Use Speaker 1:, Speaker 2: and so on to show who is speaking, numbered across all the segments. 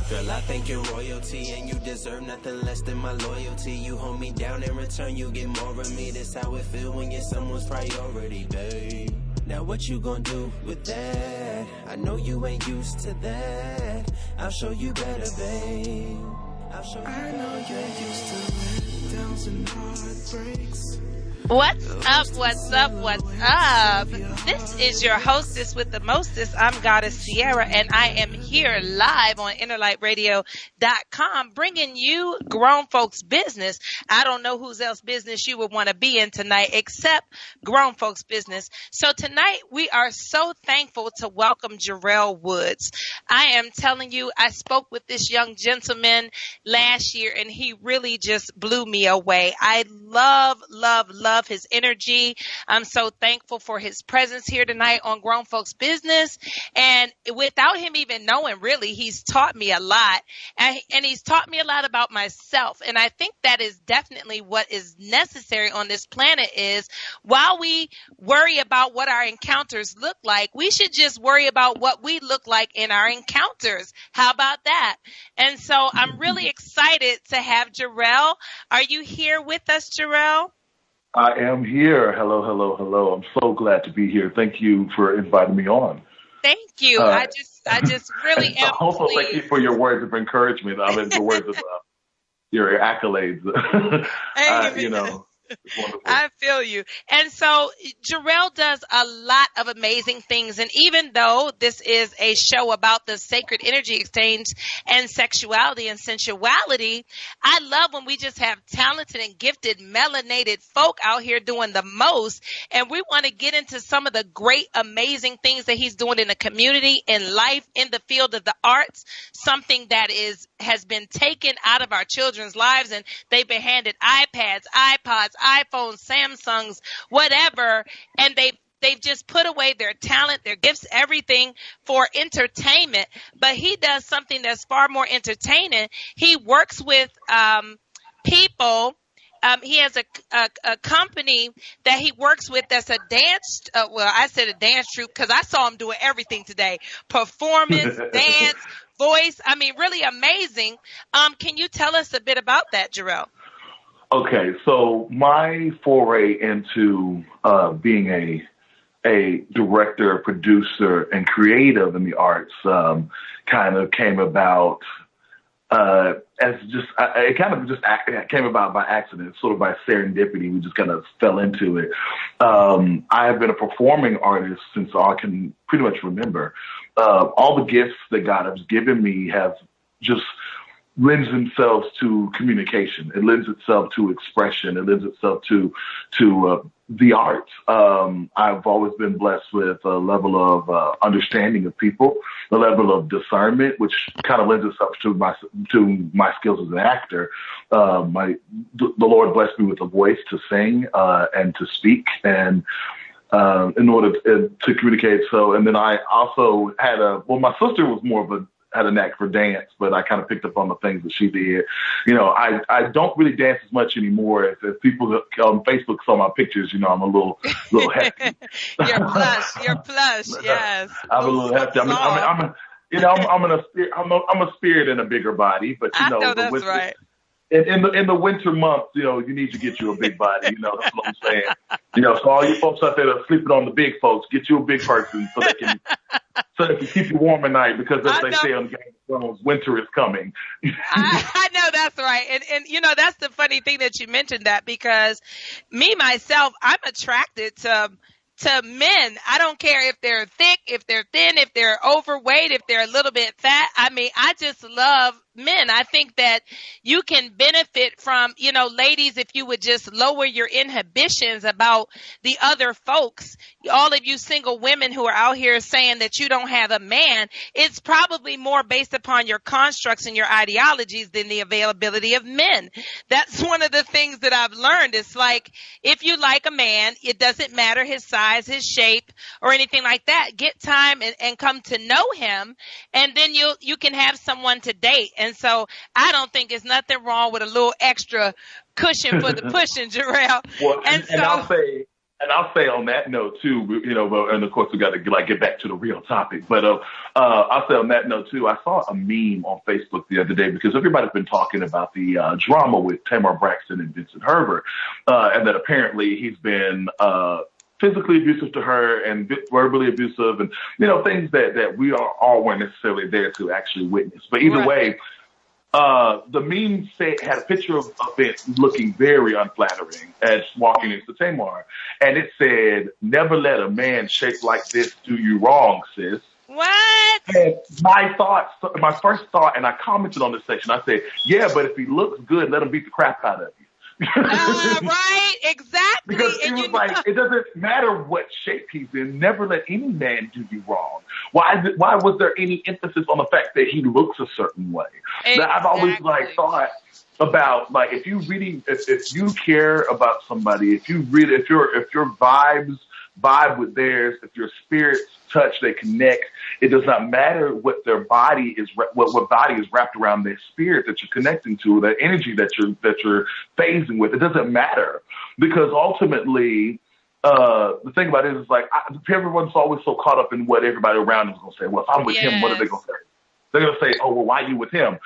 Speaker 1: Girl, I think you're royalty and you deserve nothing less than my loyalty. You hold me down in return, you get more of me. That's how it feel when you're someone's priority, babe. Now what you gonna do with that? I know you ain't used to that. I'll show you better, babe. I'll show you better. I know you ain't used to letdowns and heartbreaks.
Speaker 2: What's up, what's up, what's up? This is your hostess with the mostest. I'm Goddess Sierra, and I am here live on InnerlightRadio.com bringing you grown folks business. I don't know whose else business you would want to be in tonight except grown folks business. So tonight we are so thankful to welcome Garrell Woods. I am telling you, I spoke with this young gentleman last year, and he really just blew me away. I love his energy. I'm so thankful for his presence here tonight on Grown Folks Business. And without him even knowing, really, he's taught me a lot. And he's taught me a lot about myself. And I think that is definitely what is necessary on this planet is while we worry about what our encounters look like, we should just worry about what we look like in our encounters. How about that? And so I'm really excited to have Garrell. Are you here with us, Garrell?
Speaker 3: I am here. Hello. I'm so glad to be here. Thank you for inviting me on.
Speaker 2: Thank you. I just really am.
Speaker 3: Also, thank you for your words of encouragement. I mean, the words of your accolades. It's wonderful.
Speaker 2: I feel you. And so Garrell does a lot of amazing things. And even though this is a show about the sacred energy exchange and sexuality and sensuality, I love when we just have talented and gifted melanated folk out here doing the most. And we want to get into some of the great, amazing things that he's doing in the community, in life, in the field of the arts, something that has been taken out of our children's lives, and they've been handed iPads, iPods, iPhones, Samsungs, whatever, and they've just put away their talent, their gifts, everything for entertainment. But he does something that's far more entertaining. He works with people. He has a company that he works with that's a dance. I said a dance troupe because I saw him doing everything today: performance, dance, voice. I mean, really amazing. Can you tell us a bit about that, Garrell?
Speaker 3: Okay, so my foray into being a director, producer, and creative in the arts kind of came about it came about by accident, sort of by serendipity. We just kind of fell into it. I have been a performing artist since I can pretty much remember. All the gifts that God has given me have just lends themselves to communication. It lends itself to expression. It lends itself to the arts. I've always been blessed with a level of understanding of people, a level of discernment, which kind of lends itself to my skills as an actor. The Lord blessed me with a voice to sing and to speak, and in order to communicate. So, and then I also had my sister was had a knack for dance, but I kind of picked up on the things that she did. I don't really dance as much anymore. As people on Facebook saw my pictures, I'm a little hefty.
Speaker 2: You're plush, yes.
Speaker 3: I'm a little hefty. I'm a spirit in a bigger body, but
Speaker 2: I know that's right.
Speaker 3: In the winter months, you need to get you a big body. That's what I'm saying. So all you folks out there that are sleeping on the big folks, get you a big person so they can keep you warm at night, because as they say on Game of Thrones, winter is coming.
Speaker 2: I know that's right. And that's the funny thing that you mentioned that, because me, myself, I'm attracted to men. I don't care if they're thick, if they're thin, if they're overweight, if they're a little bit fat. I mean, I just love men. I think that you can benefit from, ladies, if you would just lower your inhibitions about the other folks. All of you single women who are out here saying that you don't have a man, it's probably more based upon your constructs and your ideologies than the availability of men. That's one of the things that I've learned. It's like, if you like a man, it doesn't matter his size, his shape, or anything like that. Get time and come to know him, and then you can have someone to date. And so I don't think there's nothing wrong with a little extra cushion for the pushing, Garrell.
Speaker 3: Well, and I'll say, And I'll say on that note too, and of course we got to get back to the real topic. But I'll say on that note too, I saw a meme on Facebook the other day because everybody's been talking about the drama with Tamar Braxton and Vincent Herbert, and that apparently he's been physically abusive to her and verbally abusive, and things that we weren't necessarily there to actually witness. But either way. The meme had a picture of it looking very unflattering as walking into Tamar. And it said, "Never let a man shaped like this do you wrong, sis."
Speaker 2: What?
Speaker 3: And my first thought, and I commented on this section, I said, "Yeah, but if he looks good, let him beat the crap out of you."
Speaker 2: Right, exactly.
Speaker 3: Because he was like, it doesn't matter what shape he's in. Never let any man do you wrong. Why was there any emphasis on the fact that he looks a certain way?
Speaker 2: Exactly.
Speaker 3: I've always thought about if you care about somebody, if your vibes vibe with theirs, if your spirits touch, they connect. It does not matter what their body is, what body is wrapped around their spirit that you're connecting to, that energy that you're phasing with. It doesn't matter because ultimately, the thing about it is everyone's always so caught up in what everybody around is going to say. Well, if I'm with him, what are they going to say? They're going to say, "Oh, well, why are you with him?"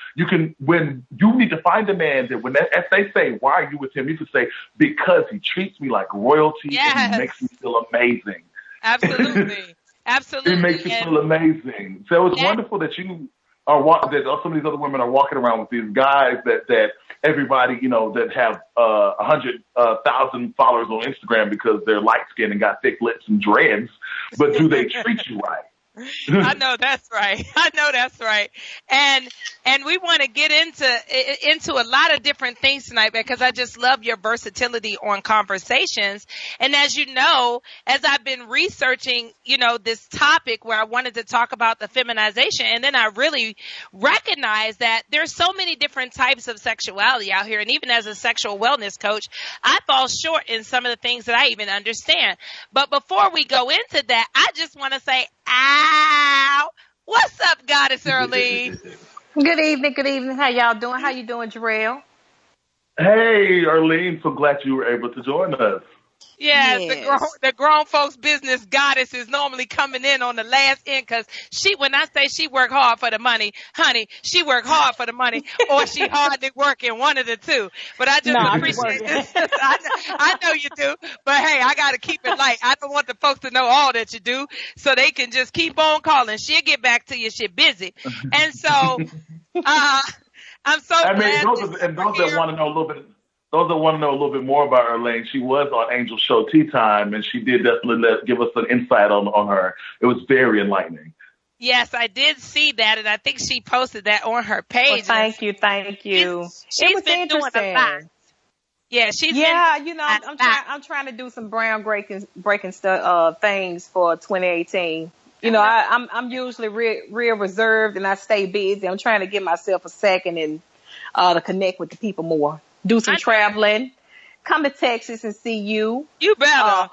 Speaker 3: When you need to find a man that as they say, "Why are you with him?" You can say, "Because he treats me like royalty and he makes me feel amazing."
Speaker 2: Absolutely. Absolutely.
Speaker 3: It makes you feel amazing. So it's wonderful that you that some of these other women are walking around with these guys that everybody, that have 100,000 followers on Instagram because they're light skinned and got thick lips and dreads. But do they treat you right?
Speaker 2: I know that's right. And we want to get into a lot of different things tonight because I just love your versatility on conversations. And as you know, as I've been researching, this topic where I wanted to talk about the feminization, and then I really recognized that there's so many different types of sexuality out here. And even as a sexual wellness coach, I fall short in some of the things that I even understand. But before we go into that, I just want to say, ow! What's up, Goddess Earlene?
Speaker 4: Good evening. How y'all doing? How you doing, Garrell?
Speaker 3: Hey, Arlene. So glad you were able to join us.
Speaker 2: Yes. The grown folks business goddess is normally coming in on the last end because when I say she work hard for the money, honey, she work hard for the money or she hardly working, one of the two. But I just appreciate this. I know you do. But hey, I got to keep it light. I don't want the folks to know all that you do so they can just keep on calling. She'll get back to you. She's busy. And so I'm so glad.
Speaker 3: Those that want to know a little bit more about Arlene, she was on Angel Show Tea Time, and she did definitely give us an insight on her. It was very enlightening.
Speaker 2: Yes, I did see that, and I think she posted that on her page.
Speaker 4: Well, thank you.
Speaker 2: She's been doing a lot. Yeah,
Speaker 4: I'm trying to do some breaking stuff things for 2018. I'm usually real reserved, and I stay busy. I'm trying to give myself a second and to connect with the people more. Do some traveling. Come to Texas and see you.
Speaker 2: You better.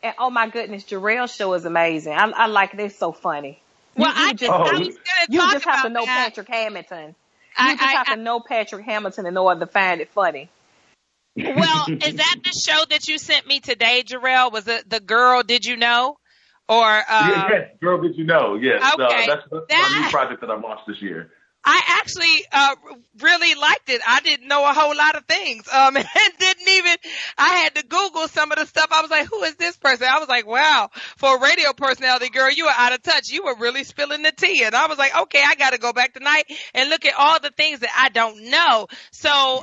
Speaker 4: And oh my goodness, Jarrell's show is amazing. I like it. It's so funny.
Speaker 2: Well,
Speaker 4: you just have to know Patrick Hamilton. You just have to know Patrick Hamilton in order to find it funny.
Speaker 2: Well, is that the show that you sent me today, Garrell? Was it the Girl Did You Know? Or
Speaker 3: yes, Girl Did You Know? Yes,
Speaker 2: okay.
Speaker 3: That's my new project that I launched this year.
Speaker 2: I actually really liked it. I didn't know a whole lot of things. And I had to Google some of the stuff. I was like, who is this person? I was like, wow, for a radio personality, girl, you were out of touch. You were really spilling the tea. And I was like, okay, I got to go back tonight and look at all the things that I don't know. So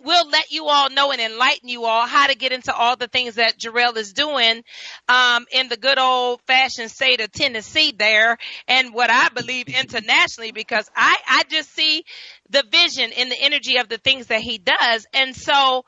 Speaker 2: we'll let you all know and enlighten you all how to get into all the things that Jarrell is doing in the good old-fashioned state of Tennessee there, and what I believe internationally, because I just see the vision in the energy of the things that he does. And so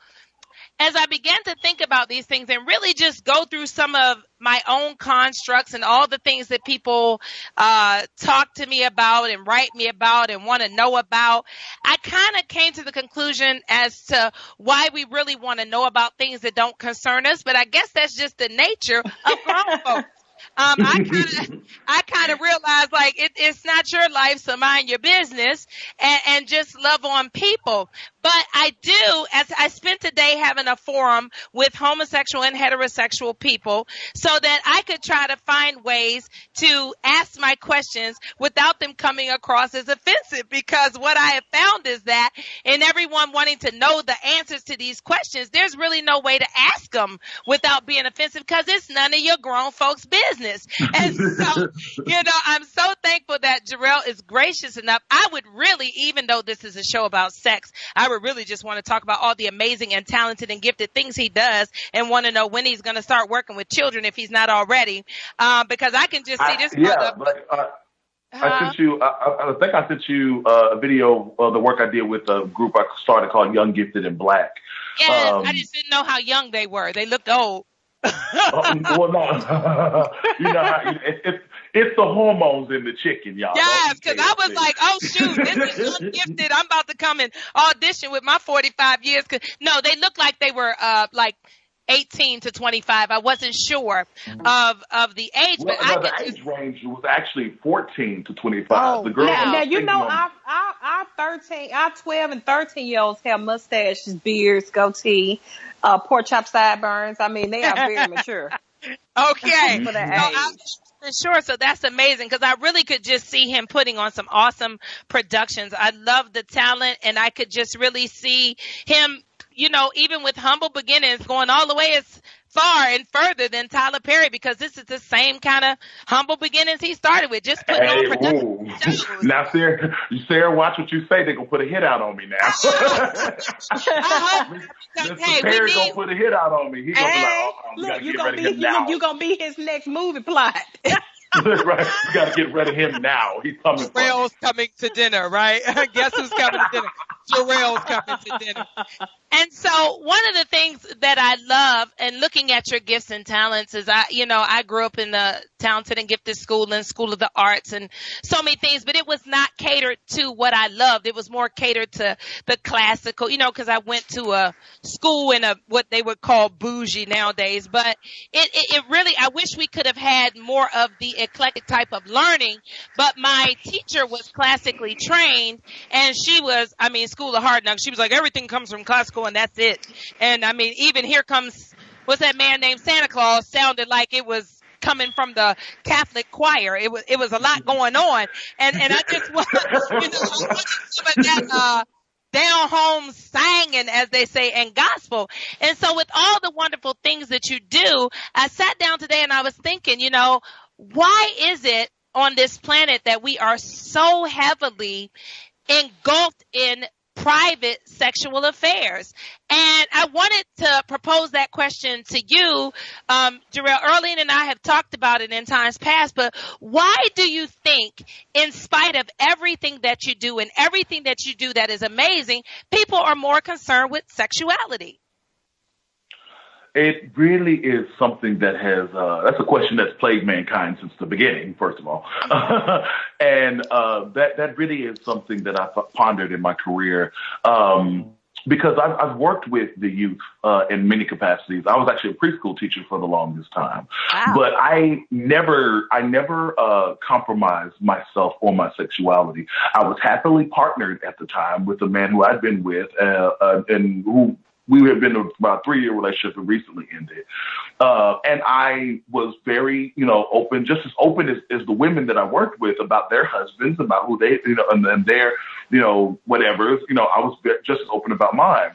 Speaker 2: as I began to think about these things and really just go through some of my own constructs and all the things that people talk to me about and write me about and want to know about, I kind of came to the conclusion as to why we really want to know about things that don't concern us. But I guess that's just the nature of grown folks. I kind of realized it's not your life, so mind your business and just love on people. But I do, as I spent a day having a forum with homosexual and heterosexual people so that I could try to find ways to ask my questions without them coming across as offensive. Because what I have found is that in everyone wanting to know the answers to these questions, there's really no way to ask them without being offensive because it's none of your grown folks' business. And so, I'm so thankful that Garrell is gracious enough. I would really, even though this is a show about sex, I would really just want to talk about all the amazing and talented and gifted things he does and want to know when he's going to start working with children if he's not already. Because I can just see this.
Speaker 3: I sent you, I think I sent you a video of the work I did with a group I started called Young, Gifted, and Black.
Speaker 2: Yes, I just didn't know how young they were. They looked old.
Speaker 3: Well, no. It's the hormones in the chicken, y'all.
Speaker 2: Yes, because I was like, oh, shoot, this is Ungifted. I'm about to come and audition with my 45 years. No, they looked like they were like 18 to 25. I wasn't sure of the age.
Speaker 3: Well,
Speaker 2: but
Speaker 3: the age range was actually 14 to 25. The girl.
Speaker 4: Now, our 12 and 13-year-olds have mustaches, beards, goatee, pork chop sideburns. I mean, they are very mature.
Speaker 2: Okay.
Speaker 4: For that age.
Speaker 2: Sure. So that's amazing because I really could just see him putting on some awesome productions. I love the talent and I could just really see him, even with humble beginnings going all the way as far and further than Tyler Perry because this is the same kind of humble beginnings he started with, just putting on production.
Speaker 3: Now, Sarah, watch what you say. They're going to put a hit out on me now. Perry going to put a hit out on me. He's going to be like,
Speaker 4: look, you're going to be his next movie plot.
Speaker 3: Right. We got to get rid of him now. He's coming.
Speaker 2: Jarrell's coming to dinner, right? Guess who's coming to dinner? Jarrell's coming to dinner. And so one of the things that I love and looking at your gifts and talents is I grew up in the talented and gifted school and School of the Arts and so many things, but it was not catered to what I loved. It was more catered to the classical, because I went to a school in what they would call bougie nowadays, but it really, I wish we could have had more of the eclectic type of learning, but my teacher was classically trained and she was, School of Hard Knocks. She was like, everything comes from classical and that's it. And even Here Comes, what's that man named Santa Claus sounded like it was coming from the Catholic choir. It was a lot going on. And I just want, some of that, down home singing, as they say, and gospel. And so with all the wonderful things that you do, I sat down today and I was thinking, why is it on this planet that we are so heavily engulfed in private sexual affairs? And I wanted to propose that question to you. Garrell, Earlene and I have talked about it in times past, but why do you think, in spite of everything that you do and everything that you do that is amazing, people are more concerned with sexuality?
Speaker 3: It really is something that has, that's a question that's plagued mankind since the beginning, first of all. And that really is something that I've pondered in my career because I've worked with the youth in many capacities. I was actually a preschool teacher for the longest time. Wow. But I never compromised myself or my sexuality. I was happily partnered at the time with a man who I'd been with and who we had been in about a 3-year relationship and recently ended. And I was very, open, just as open as the women that I worked with about their husbands, about who they, and their, whatever, I was just as open about mine.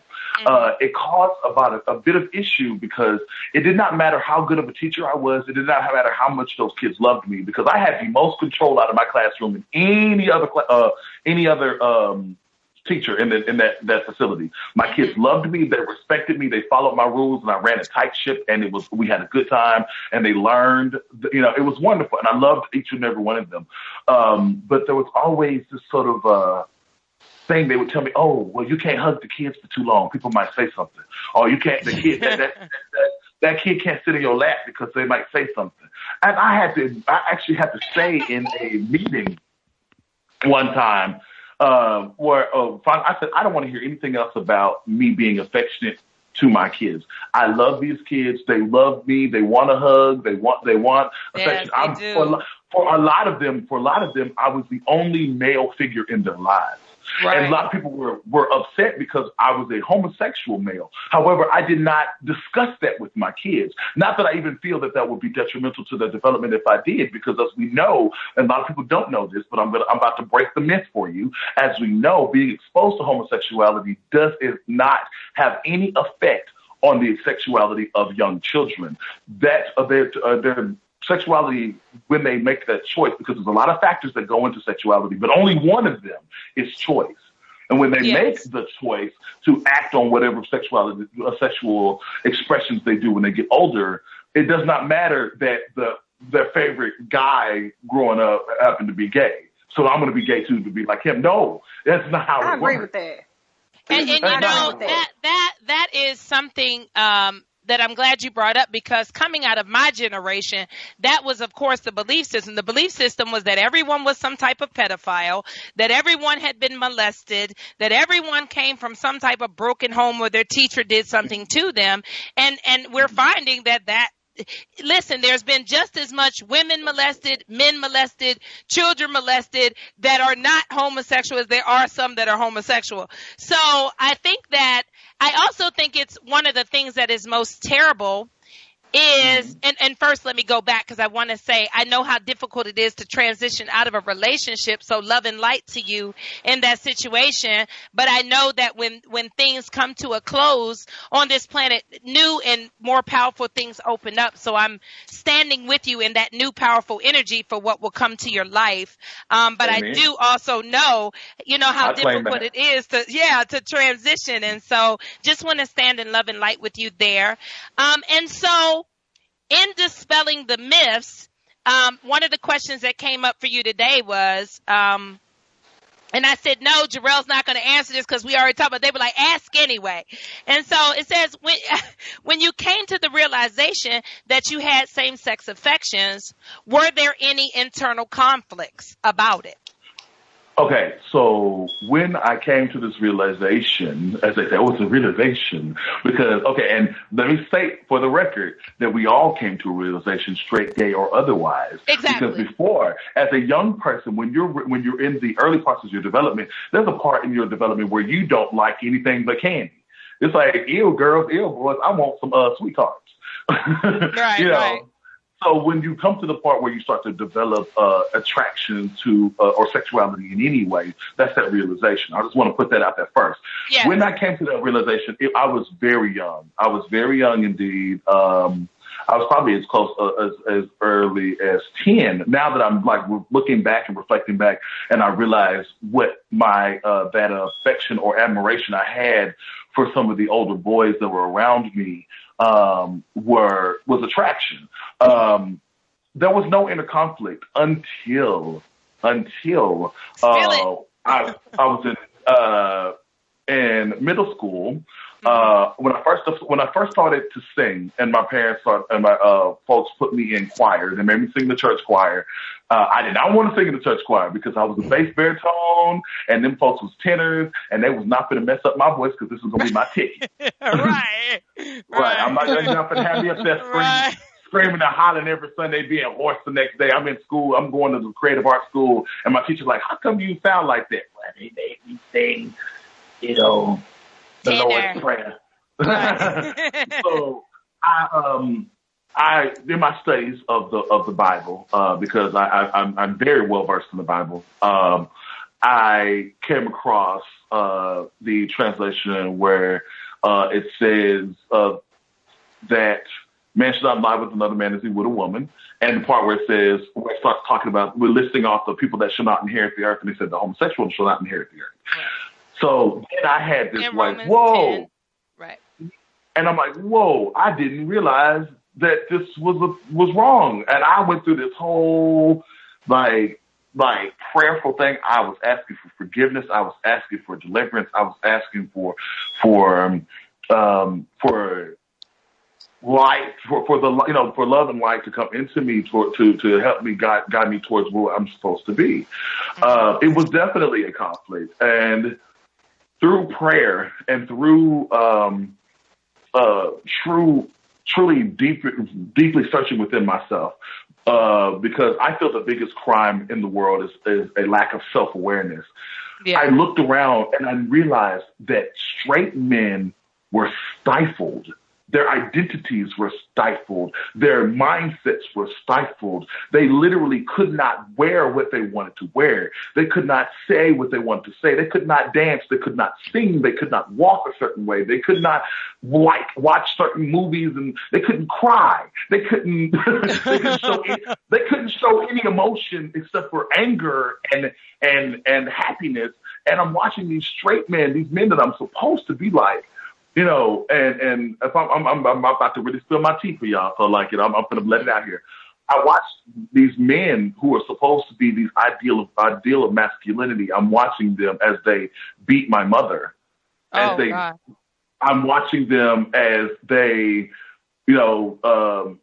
Speaker 3: It caused about a bit of issue because it did not matter how good of a teacher I was. It did not matter how much those kids loved me because I had the most control out of my classroom than any other teacher in that facility. My kids loved me. They respected me. They followed my rules, and I ran a tight ship. And we had a good time, and they learned. It was wonderful, and I loved each and every one of them. But there was always this sort of thing. They would tell me, "Oh, well, you can't hug the kids for too long. People might say something. Or you can't. The kid that kid can't sit in your lap because they might say something." And I actually had to say in a meeting one time. I said, I don't want to hear anything else about me being affectionate to my kids. I love these kids. They love me. They want a hug. They want affection.
Speaker 2: Yes,
Speaker 3: For a lot of them, I was the only male figure in their lives.
Speaker 2: Right.
Speaker 3: And a lot of people were upset because I was a homosexual male. However, I did not discuss that with my kids. Not that I even feel that would be detrimental to their development if I did, because as we know, and a lot of people don't know this, but I'm about to break the myth for you. As we know, being exposed to homosexuality does not have any effect on the sexuality of young children. That their sexuality, when they make that choice, because there's a lot of factors that go into sexuality, but only one of them is choice. And when they make the choice to act on whatever sexual expressions they do when they get older, it does not matter that their favorite guy growing up happened to be gay. So I'm going to be gay too, to be like him. No, that's not how it works.
Speaker 4: I agree with that.
Speaker 2: And you know, that is something that I'm glad you brought up, because coming out of my generation, that was, of course, the belief system. The belief system was that everyone was some type of pedophile, that everyone had been molested, that everyone came from some type of broken home where their teacher did something to them. And we're finding that listen, there's been just as much women molested, men molested, children molested that are not homosexual as there are some that are homosexual. So I also think it's one of the things that is most terrible is, and first let me go back, because I want to say I know how difficult it is to transition out of a relationship, so love and light to you in that situation. But I know that when things come to a close on this planet, new and more powerful things open up. So I'm standing with you in that new powerful energy for what will come to your life. But Amen. I do also know, how difficult it is to transition. And so just want to stand in love and light with you there. And so in dispelling the myths, one of the questions that came up for you today was, and I said, no, Jarrell's not going to answer this because we already talked about it. They were like, ask anyway. And so it says, when you came to the realization that you had same-sex affections, were there any internal conflicts about it?
Speaker 3: Okay, so when I came to this realization, as they say, it's a realization, because, and let me state for the record that we all came to a realization, straight, gay, or otherwise.
Speaker 2: Exactly.
Speaker 3: Because before, as a young person, when you're in the early parts of your development, there's a part in your development where you don't like anything but candy. It's like, ew, girls, ew, boys, I want some sweet tarts.
Speaker 2: Right, right.
Speaker 3: So when you come to the part where you start to develop attraction to or sexuality in any way, that's that realization. I just want to put that out there first.
Speaker 2: Yeah.
Speaker 3: When I came to that realization, I was very young. I was very young indeed. I was probably as close as early as 10. Now that I'm like looking back and reflecting back, and I realize what my that affection or admiration I had for some of the older boys that were around me was attraction. There was no inner conflict until I was in middle school. When I first started to sing, and my parents and my folks put me in choir. They made me sing the church choir. I did not want to sing in the church choir because I was a bass baritone, and them folks was tenors, and they was not going to mess up my voice because this was going to be my ticket.
Speaker 2: Right.
Speaker 3: I'm not going to have me up there screaming and hollering every Sunday, being hoarse the next day. I'm in school. I'm going to the creative arts school, and my teacher's like, "How come you sound like that?" Well, they made me sing, the Lord's Prayer. Right. So I in my studies of the Bible, because I'm very well versed in the Bible. I came across the translation where it says that man should not lie with another man as he would a woman, and the part where it says, where it starts talking about, we're listing off the people that should not inherit the earth, and they said the homosexual shall not inherit the earth. Right. So then I had this like, whoa. 10.
Speaker 2: Right.
Speaker 3: And I'm like, whoa, I didn't realize that this was wrong. And I went through this whole like prayerful thing. I was asking for forgiveness. I was asking for deliverance. I was asking for light, for love and light to come into me to help me guide me towards where I'm supposed to be. It was definitely a conflict, and through prayer and through truly deeply searching within myself, because I feel the biggest crime in the world is a lack of self-awareness.
Speaker 2: Yeah.
Speaker 3: I looked around and I realized that straight men were stifled. Their identities were stifled. Their mindsets were stifled. They literally could not wear what they wanted to wear. They could not say what they wanted to say. They could not dance. They could not sing. They could not walk a certain way. They could not watch certain movies, and they couldn't cry. They couldn't. They couldn't show any emotion except for anger and happiness. And I'm watching these straight men, these men that I'm supposed to be like. You know, and if I'm about to really spill my tea for y'all, so like, I'm going to let it out here. I watch these men who are supposed to be these ideal of masculinity. I'm watching them as they beat my mother.
Speaker 2: God.
Speaker 3: I'm watching them as they,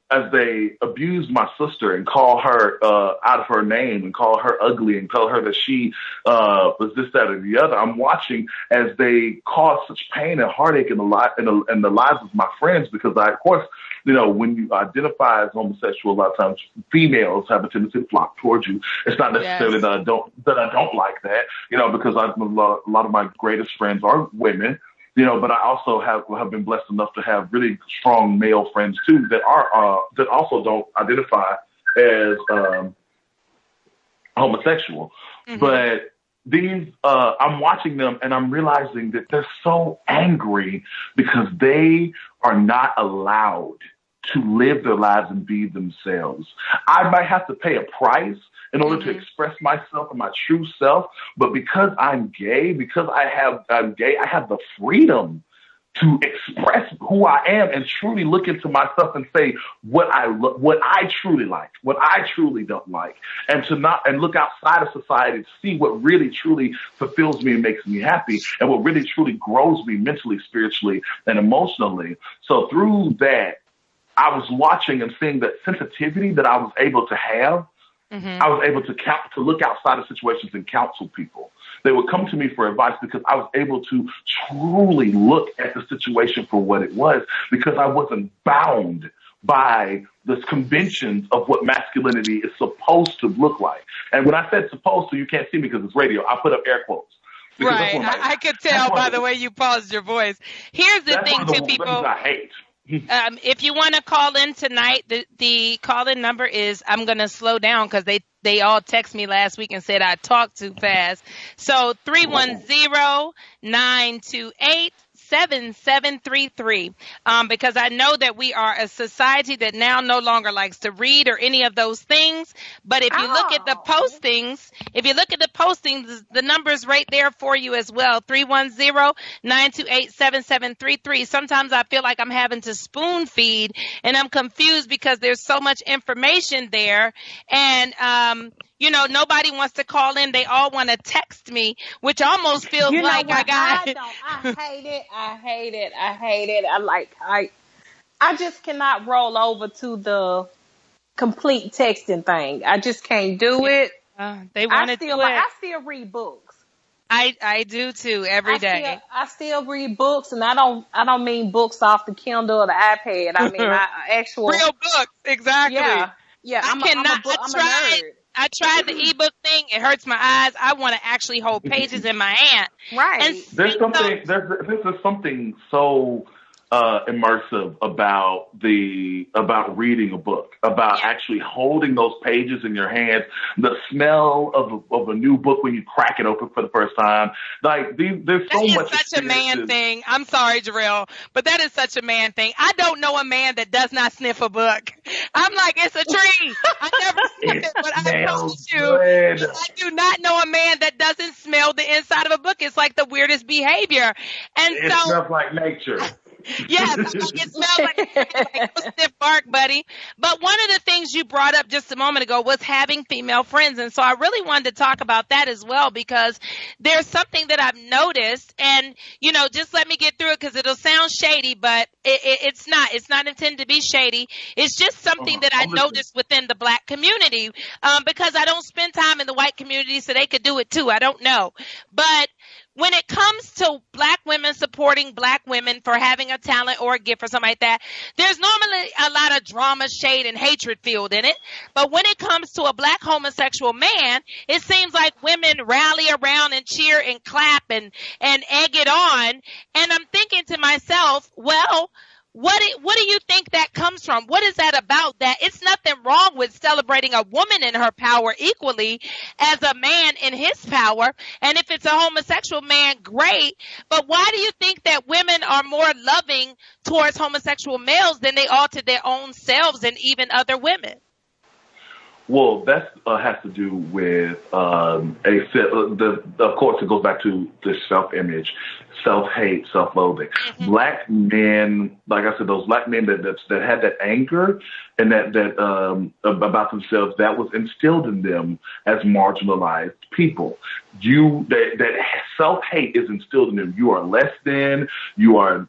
Speaker 3: as they abuse my sister and call her out of her name and call her ugly and tell her that she was this, that, or the other. I'm watching as they cause such pain and heartache in the lives of my friends, because of course, when you identify as homosexual, a lot of times females have a tendency to flock towards you. It's not necessarily that I don't like that, because a lot of my greatest friends are women. But I also have been blessed enough to have really strong male friends too that are that also don't identify as homosexual. Mm-hmm. But these, I'm watching them and I'm realizing that they're so angry because they are not allowed to live their lives and be themselves. I might have to pay a price in order to express myself and my true self. But because I'm gay, I'm gay, I have the freedom to express who I am and truly look into myself and say what I truly like, what I truly don't like, and look outside of society to see what really truly fulfills me and makes me happy, and what really truly grows me mentally, spiritually, and emotionally. So through that, I was watching and seeing that sensitivity that I was able to have. Mm-hmm. I was able to look outside of situations and counsel people. They would come to me for advice because I was able to truly look at the situation for what it was, because I wasn't bound by the conventions of what masculinity is supposed to look like. And when I said supposed to, you can't see me because it's radio. I put up air quotes.
Speaker 2: Right. I could tell by the way you paused your voice. Here's the thing to people.
Speaker 3: I hate.
Speaker 2: If you want to call in tonight, the call-in number is, I'm going to slow down because they all text me last week and said I talk too fast. So 310-928-7733. Because I know that we are a society that now no longer likes to read or any of those things. But if you look at the postings, the number's right there for you as well. 310-928-7733. Sometimes I feel like I'm having to spoon feed and I'm confused because there's so much information there. And, nobody wants to call in. They all want to text me, which almost feels like I got it.
Speaker 4: I hate it. I just cannot roll over to the complete texting thing. I just can't do it.
Speaker 2: They want to do it.
Speaker 4: I still read books.
Speaker 2: I do too every day.
Speaker 4: I still read books, and I don't mean books off the Kindle or the iPad. I mean actual
Speaker 2: real books. Exactly.
Speaker 4: Yeah. I'm a nerd.
Speaker 2: I tried the ebook thing. It hurts my eyes. I want to actually hold pages in my hand.
Speaker 4: Right.
Speaker 2: And
Speaker 3: there's something so immersive about reading a book, about actually holding those pages in your hands, the smell of a new book when you crack it open for the first time. Like there's so much.
Speaker 2: That's such a man thing. I'm sorry, Garrell, but that is such a man thing. I don't know a man that does not sniff a book. I'm like, it's a tree. I never sniff it, but I promise you, I do not know a man that doesn't smell the inside of a book. It's like the weirdest behavior. And
Speaker 3: it smells like nature.
Speaker 2: Yes, it smells like stiff bark, buddy. But one of the things you brought up just a moment ago was having female friends. And so I really wanted to talk about that as well, because there's something that I've noticed, and, just let me get through it because it'll sound shady, but it's not. It's not intended to be shady. It's just something that I noticed within the Black community, because I don't spend time in the white community, so they could do it too. I don't know. But when it comes to black women supporting black women for having a talent or a gift or something like that, there's normally a lot of drama, shade, and hatred filled in it. But when it comes to a black homosexual man, it seems like women rally around and cheer and clap and egg it on. And I'm thinking to myself, well, what do you think that comes from? What is that about? That it's nothing wrong with celebrating a woman in her power equally as a man in his power. And if it's a homosexual man, great. But why do you think that women are more loving towards homosexual males than they are to their own selves and even other women?
Speaker 3: Well, that has to do with of course, it goes back to the self-image, self-hate, self-loathing. Mm-hmm. Black men, like I said, those black men that had that anger and that about themselves, that was instilled in them as marginalized people. That self-hate is instilled in them. You are less than. You are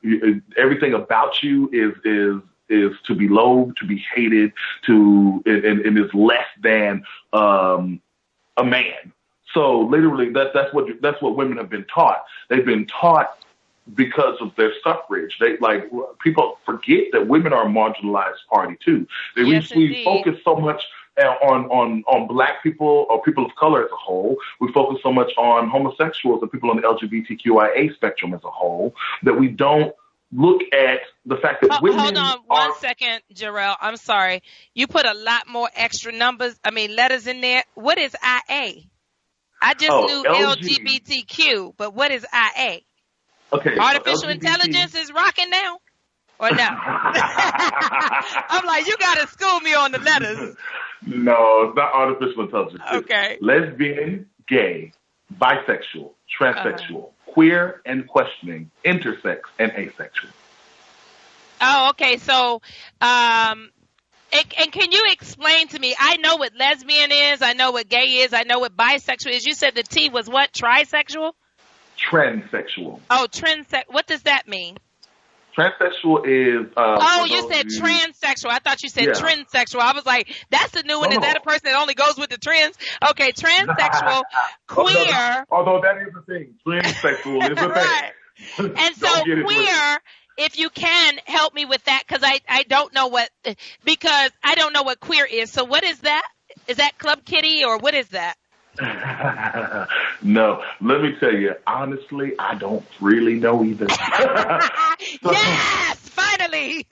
Speaker 3: everything about you is to be loathed, to be hated, and is less than a man. So literally, that's what women have been taught. They've been taught because of their suffrage. People forget that women are a marginalized party too. We focus so much on black people or people of color as a whole. We focus so much on homosexuals and people on the LGBTQIA spectrum as a whole that we don't look at the fact that women
Speaker 2: Hold on one second, Garrell. I'm sorry. You put a lot more extra letters in there. What is IA? I just knew LGBTQ, but what is IA?
Speaker 3: Okay.
Speaker 2: Artificial intelligence is rocking now? Or no? I'm like, you got to school me on the letters.
Speaker 3: No, it's not artificial intelligence.
Speaker 2: Okay.
Speaker 3: It's lesbian, gay, bisexual, transsexual, queer and questioning, intersex, and asexual.
Speaker 2: Oh, okay. So, and can you explain to me? I know what lesbian is. I know what gay is. I know what bisexual is. You said the T was what? Trisexual?
Speaker 3: Transsexual.
Speaker 2: Oh, what does that mean?
Speaker 3: Transsexual is...
Speaker 2: you said transsexual. I thought you said transsexual. I was like, that's a new one. Is that a person that only goes with the trends? Okay, transsexual, queer.
Speaker 3: Although that is a thing. Transsexual is a
Speaker 2: right.
Speaker 3: thing.
Speaker 2: And so queer, if you can help me with that, because I don't know what queer is. So what is that? Is that Club Kitty or what is that?
Speaker 3: No, let me tell you, honestly, I don't really know either.
Speaker 2: Yes, finally,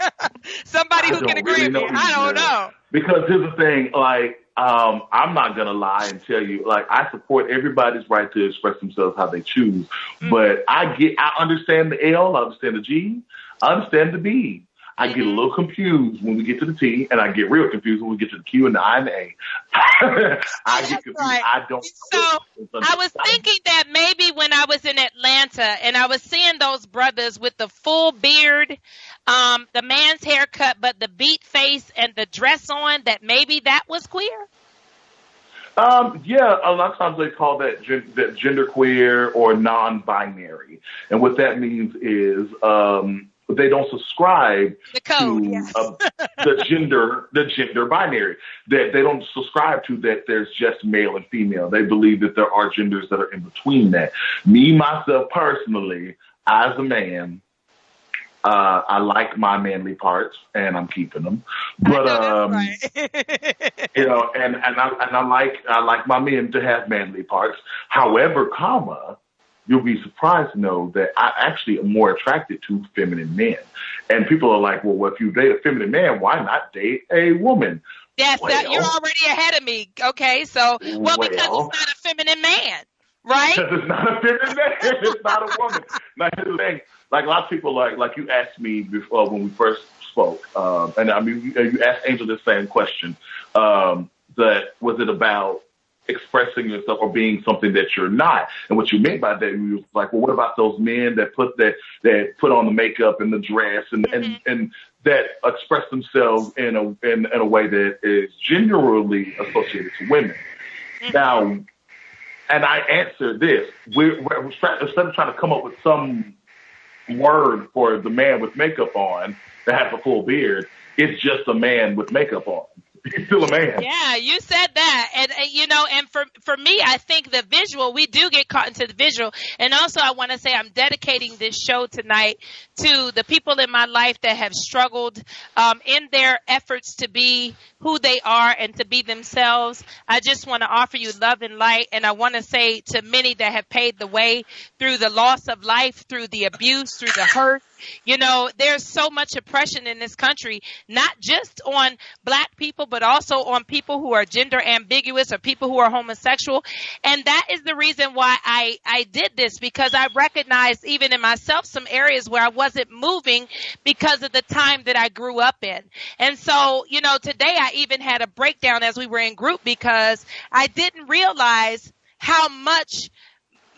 Speaker 2: somebody who can agree with me. I don't know.
Speaker 3: Because here's the thing, I'm not going to lie and tell you, I support everybody's right to express themselves how they choose, but I understand the L, I understand the G, I understand the B. I get a little confused when we get to the T, and I get real confused when we get to the Q and the I and the A. I get confused.
Speaker 2: Right.
Speaker 3: I don't.
Speaker 2: So I was thinking that maybe when I was in Atlanta and I was seeing those brothers with the full beard, the man's haircut, but the beat face and the dress on, that maybe that was queer.
Speaker 3: Yeah, a lot of times they call that genderqueer or non-binary, and what that means is they don't subscribe to the gender binary. That they don't subscribe to that there's just male and female. They believe that there are genders that are in between that. Me, myself, personally, as a man, I like my manly parts and I'm keeping them. But and I like my men to have manly parts. However, you'll be surprised to know that I actually am more attracted to feminine men. And people are like, well, if you date a feminine man, why not date a woman?
Speaker 2: Yes, you're already ahead of me. Okay, so, because it's not a feminine man, right?
Speaker 3: Because it's not a feminine man. It's not a woman. Now, here's the thing. Like a lot of people, like you asked me before when we first spoke, and I mean, you asked Angel the same question, that was it about expressing yourself or being something that you're not. And what you meant by that, you was like, well, what about those men that put on the makeup and the dress and that express themselves in a way that is generally associated to women. Now, and I answered this, we're instead of trying to come up with some word for the man with makeup on that has a full beard, it's just a man with makeup on. He's still a man.
Speaker 2: Yeah, you said that. And you know, and for me, I think the visual, we do get caught into the visual. And also I want to say I'm dedicating this show tonight to the people in my life that have struggled in their efforts to be who they are and to be themselves. I just want to offer you love and light. And I want to say to many that have paid the way through the loss of life, through the abuse, through the hurt. You know, there's so much oppression in this country, not just on Black people, but also on people who are gender ambiguous or people who are homosexual. And that is the reason why I did this, because I recognized even in myself some areas where I wasn't moving because of the time that I grew up in. And so, you know, today I even had a breakdown as we were in group because I didn't realize how much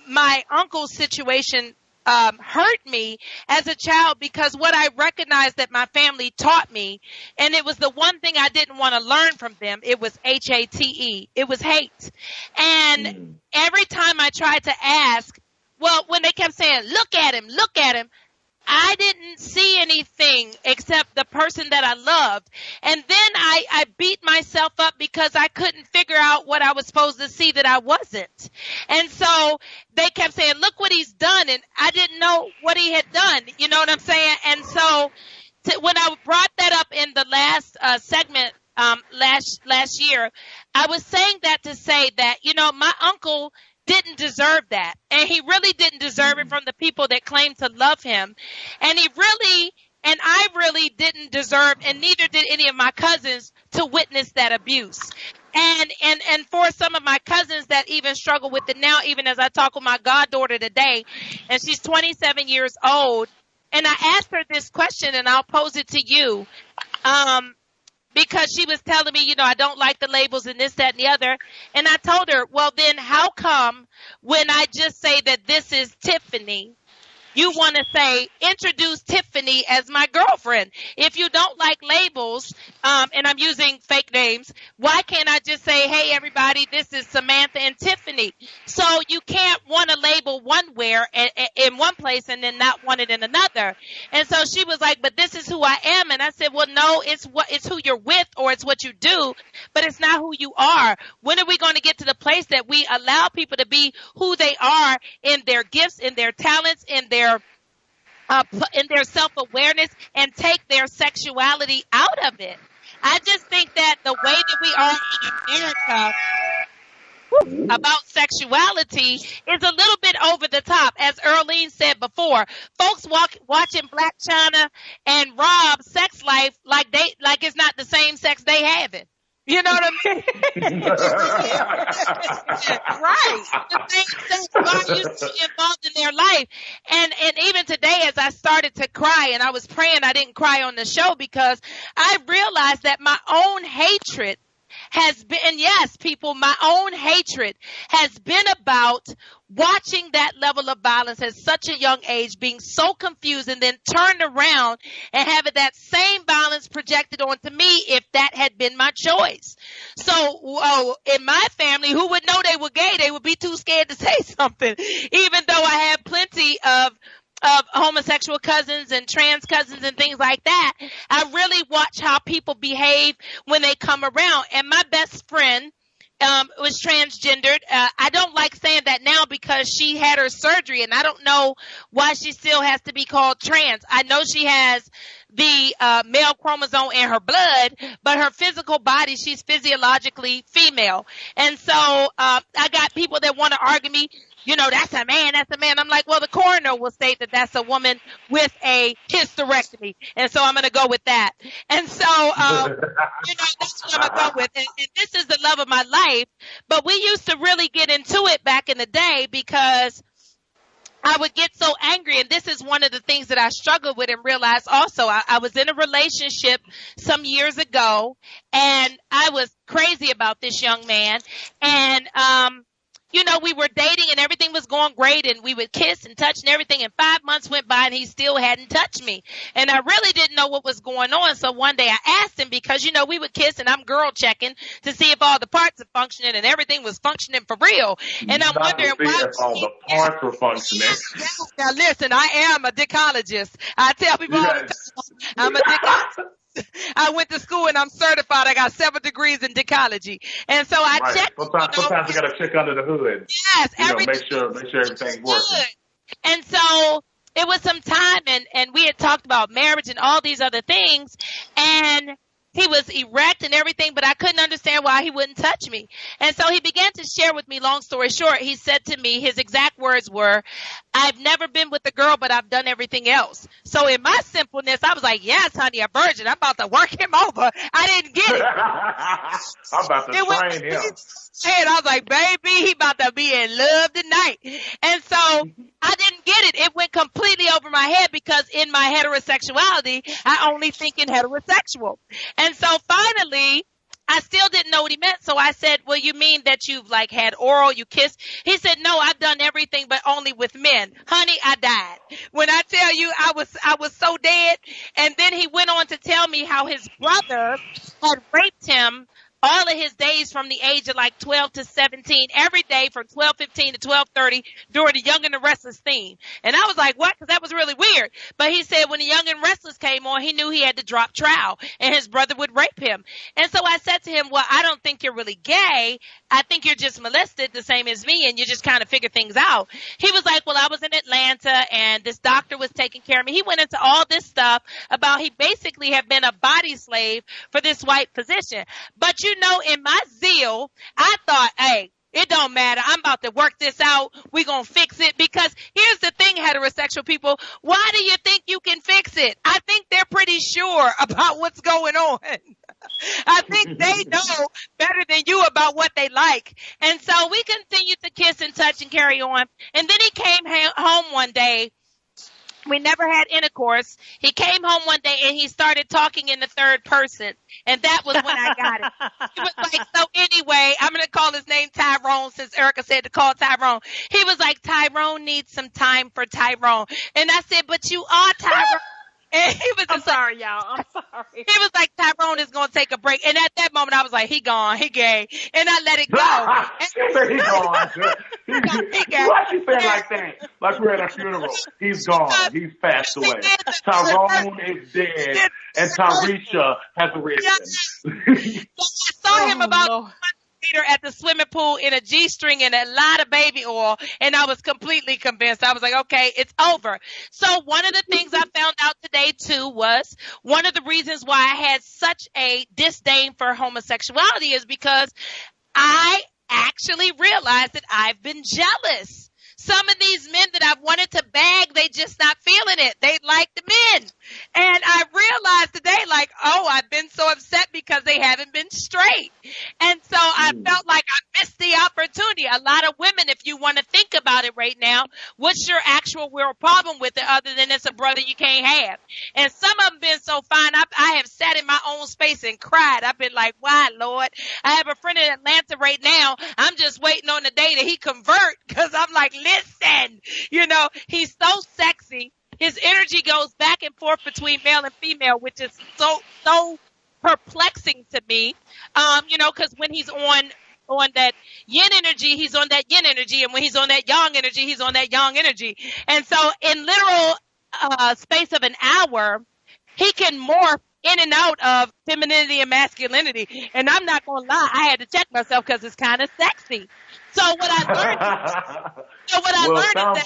Speaker 2: my uncle's situation hurt me as a child, because what I recognized that my family taught me, and it was the one thing I didn't want to learn from them, it was HATE. It was hate. And every time I tried to ask, well, when they kept saying, look at him, I didn't see anything except the person that I loved. And then I beat myself up because I couldn't figure out what I was supposed to see that I wasn't. And so they kept saying, look what he's done. And I didn't know what he had done. You know what I'm saying? And so when I brought that up in the last segment last year, I was saying that to say that, you know, my uncle didn't deserve that. And he really didn't deserve it from the people that claimed to love him. And I really didn't deserve, and neither did any of my cousins, to witness that abuse. And for some of my cousins that even struggle with it now, even as I talk with my goddaughter today, and she's 27 years old, and I asked her this question, and I'll pose it to you. Because she was telling me, you know, I don't like the labels and this, that, and the other. And I told her, well, then how come when I just say that this is Tiffany, you want to say, introduce Tiffany as my girlfriend? If you don't like labels, and I'm using fake names, why can't I just say, hey, everybody, this is Samantha and Tiffany? So you can't want to label one where in one place and then not want it in another. And so she was like, but this is who I am. And I said, well, no, it's who you're with, or it's what you do, but it's not who you are. When are we going to get to the place that we allow people to be who they are in their gifts, in their talents, in their self-awareness, and take their sexuality out of it? I just think that the way that we are in America about sexuality is a little bit over the top. As Earlene said before, folks watching Black China and Rob's sex life like it's not the same sex they having. You know what I mean? Right. The same sex God used to be involved in their life. And even today, as I started to cry, and I was praying I didn't cry on the show, because I realized that my own hatred has been, and yes, people, my own hatred has been about watching that level of violence at such a young age, being so confused, and then turned around and having that same violence projected onto me if that had been my choice. So in my family, who would know they were gay? They would be too scared to say something, even though I have plenty of homosexual cousins and trans cousins and things like that. I really watch how people behave when they come around. And my best friend was transgendered. I don't like saying that now because she had her surgery, and I don't know why she still has to be called trans. I know she has the male chromosome in her blood, but her physical body, she's physiologically female. And so I got people that want to argue me, you know, that's a man, that's a man. I'm like, well, the coroner will state that that's a woman with a hysterectomy. And so I'm going to go with that. And so, you know, that's what I'm going to go with. And this is the love of my life. But we used to really get into it back in the day, because I would get so angry. And this is one of the things that I struggled with and realized also. I was in a relationship some years ago, and I was crazy about this young man. And, you know, we were dating and everything was going great, and we would kiss and touch and everything. And 5 months went by and he still hadn't touched me. And I really didn't know what was going on. So one day I asked him, because, you know, we would kiss and I'm girl checking to see if all the parts are functioning and everything was functioning for real. And I'm wondering why
Speaker 5: all the parts were functioning.
Speaker 2: Now listen, I am a dickologist. I tell people all the time, I'm a dickologist. I went to school and I'm certified. I got 7 degrees in decology. And so I checked.
Speaker 5: Sometimes you got to check under the hood.
Speaker 2: Yes.
Speaker 5: Make sure everything's working.
Speaker 2: And so it was some time and we had talked about marriage and all these other things. And he was erect and everything, but I couldn't understand why he wouldn't touch me. And so he began to share with me, long story short, he said to me, his exact words were, I've never been with a girl, but I've done everything else. So in my simpleness, I was like, yes, honey, a virgin. I'm about to work him over. I didn't get it.
Speaker 5: I'm about to train him.
Speaker 2: And I was like, baby, he about to be in love tonight. And so I didn't get it. It went completely over my head because in my heterosexuality, I only think in heterosexual. And so finally, I still didn't know what he meant. So I said, well, you mean that you've like had oral, you kissed? He said, no, I've done everything, but only with men. Honey, I died. When I tell you I was so dead. And then he went on to tell me how his brother had raped him all of his days from the age of like 12 to 17, every day from 12:15 to 12:30 during the Young and the Restless theme. And I was like, what? Because that was really weird. But he said when the Young and Restless came on, he knew he had to drop trowel and his brother would rape him. And so I said to him, well, I don't think you're really gay. I think you're just molested the same as me and you just kind of figure things out. He was like, well, I was in Atlanta and this doctor was taking care of me. He went into all this stuff about he basically had been a body slave for this white physician. But you know, in my zeal, I thought, hey, it don't matter. I'm about to work this out. We're going to fix it. Because here's the thing, heterosexual people. Why do you think you can fix it? I think they're pretty sure about what's going on. I think they know better than you about what they like. And so we continued to kiss and touch and carry on. And then he came home one day. We never had intercourse. He came home one day and he started talking in the third person. And that was when I got it. He was like, so anyway, I'm going to call his name Tyrone since Erica said to call Tyrone. He was like, Tyrone needs some time for Tyrone. And I said, but you are Tyrone. And he was
Speaker 4: I'm sorry, y'all. I'm sorry.
Speaker 2: He was like, Tyrone is going to take a break. And at that moment, I was like, he gone. He gay. And I let it go.
Speaker 5: He gone. Why she say like that? Like we're at a funeral. He's gone. He's passed away. Tyrone is dead. And Tarisha has arisen.
Speaker 2: I saw him about Lord. At the swimming pool in a G-string and a lot of baby oil, and I was completely convinced. I was like, okay, it's over. So one of the things I found out today too was one of the reasons why I had such a disdain for homosexuality is because I actually realized that I've been jealous. Some of these men that I've wanted to bag, they just not feeling it. They like the men. And I realized today, like, oh, I've been so upset because they haven't been straight. And so I felt like I missed the opportunity. A lot of women, if you want to think about it right now, what's your actual real problem with it other than it's a brother you can't have? And some of them been so fine. I have sat in my own space and cried. I've been like, why, Lord? I have a friend in Atlanta right now. I'm just waiting on the day that he convert because I'm like, listen, you know, he's so sexy. His energy goes back and forth between male and female, which is so perplexing to me. You know, because when he's on that yin energy, he's on that yin energy. And when he's on that yang energy, he's on that yang energy. And so in literal space of an hour, he can morph in and out of femininity and masculinity. And I'm not going to lie, I had to check myself because it's kind of sexy. So what I learned is that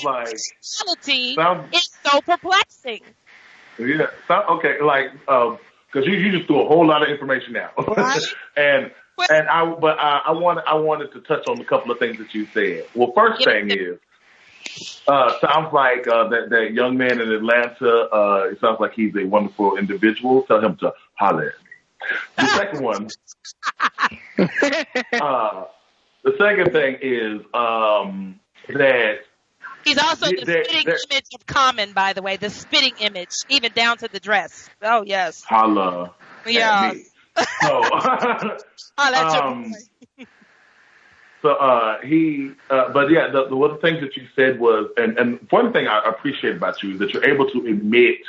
Speaker 2: sexuality is so perplexing.
Speaker 5: Yeah. Okay. Like, because you just threw a whole lot of information out, I wanted to touch on a couple of things that you said. Well, first thing is, sounds like that young man in Atlanta. It sounds like he's a wonderful individual. Tell him to holler at me. The second one. The second thing is that
Speaker 2: he's also the spitting image of Common, by the way, the spitting image, even down to the dress. Oh yes,
Speaker 5: holla.
Speaker 2: Yeah.
Speaker 5: At me. So, but yeah, the one of the things that you said was, and one thing I appreciate about you is that you're able to admit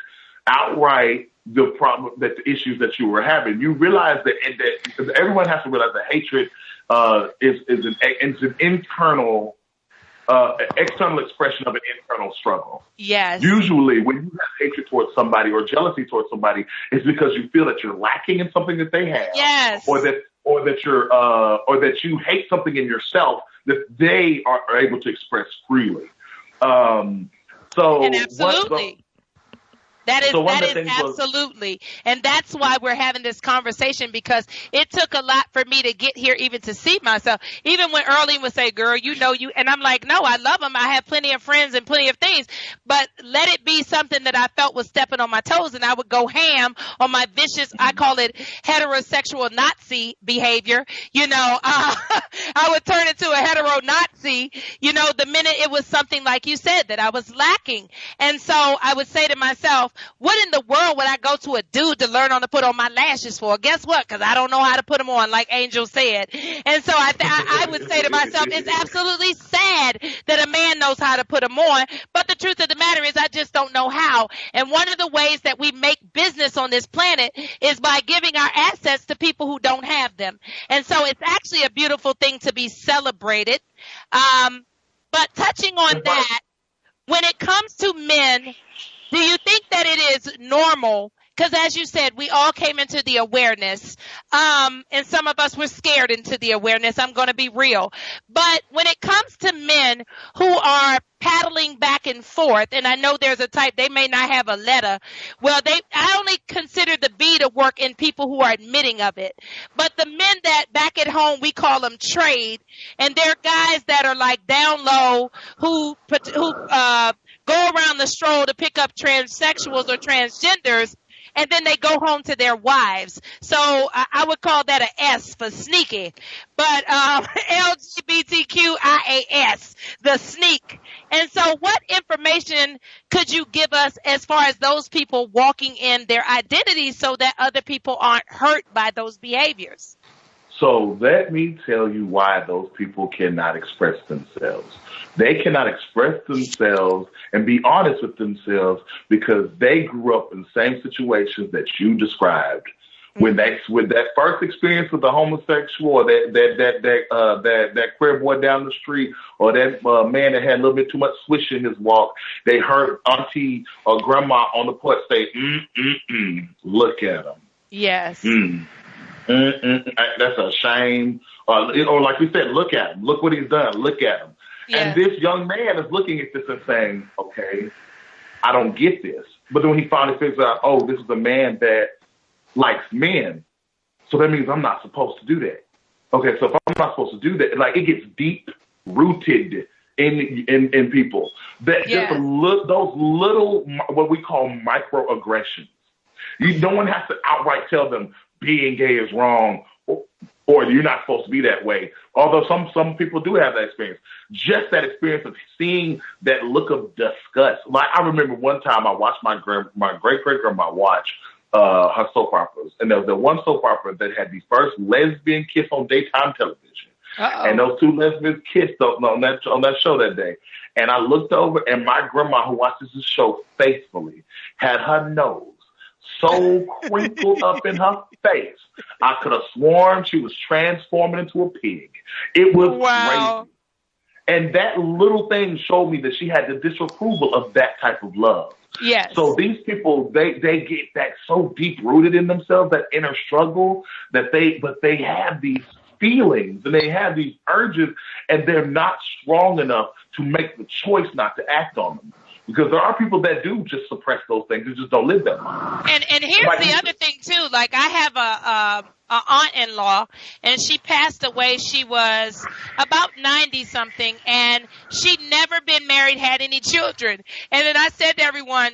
Speaker 5: outright the problem, that the issues that you were having. You realize that everyone has to realize that hatred is an internal external expression of an internal struggle.
Speaker 2: Yes.
Speaker 5: Usually when you have hatred towards somebody or jealousy towards somebody, it's because you feel that you're lacking in something that they have.
Speaker 2: Yes.
Speaker 5: Or that you hate something in yourself that they are able to express freely.
Speaker 2: And absolutely. That is absolutely. And that's why we're having this conversation, because it took a lot for me to get here even to see myself. Even when Earlene would say, girl, you know you, and I'm like, no, I love them. I have plenty of friends and plenty of things, but let it be something that I felt was stepping on my toes, and I would go ham on my vicious, I call it heterosexual Nazi behavior. I would turn into a hetero Nazi, the minute it was something like you said that I was lacking. And so I would say to myself, what in the world would I go to a dude to learn to put on my lashes for? Guess what? Because I don't know how to put them on, like Angel said. And so I would say to myself, it's absolutely sad that a man knows how to put them on. But the truth of the matter is I just don't know how. And one of the ways that we make business on this planet is by giving our assets to people who don't have them. And so it's actually a beautiful thing to be celebrated. But touching on that, when it comes to men, do you think that it is normal? Because as you said, we all came into the awareness, and some of us were scared into the awareness. I'm going to be real. But when it comes to men who are paddling back and forth, and I know there's a type, they may not have a letter. Well, I only consider the B to work in people who are admitting of it. But the men that back at home, we call them trade, and they're guys that are like down low who go around the stroll to pick up transsexuals or transgenders, and then they go home to their wives. So I would call that an S for sneaky. But LGBTQIAS, the sneak. And so what information could you give us as far as those people walking in their identities so that other people aren't hurt by those behaviors?
Speaker 5: So let me tell you why those people cannot express themselves. They cannot express themselves and be honest with themselves because they grew up in the same situations that you described. With that first experience with the homosexual, or that queer boy down the street, or that man that had a little bit too much swish in his walk, they heard auntie or grandma on the porch say, look at him.
Speaker 2: Yes.
Speaker 5: That's a shame. Or like we said, look at him. Look what he's done. Look at him. Yeah. And this young man is looking at this and saying, okay, I don't get this. But then when he finally figures out, oh, this is a man that likes men, so that means I'm not supposed to do that. Okay, so if I'm not supposed to do that, like, it gets deep rooted in people. That just those little, what we call microaggressions. No one has to outright tell them being gay is wrong, or you're not supposed to be that way. Although some people do have that experience. Just that experience of seeing that look of disgust. Like, I remember one time I watched my great-great-grandma watch her soap operas. And there was the one soap opera that had the first lesbian kiss on daytime television. Uh-oh. And those two lesbians kissed on that show that day. And I looked over, and my grandma, who watches this show faithfully, had her nose so crinkled up in her face, I could have sworn she was transforming into a pig. It was crazy. And that little thing showed me that she had the disapproval of that type of love.
Speaker 2: Yes.
Speaker 5: So these people, they get that so deep rooted in themselves, that inner struggle, but they have these feelings and they have these urges, and they're not strong enough to make the choice not to act on them. Because there are people that do just suppress those things and just don't live them.
Speaker 2: And here's the other thing too. Like, I have a aunt-in-law, and she passed away. She was about 90 something, and she'd never been married, had any children. And then I said to everyone,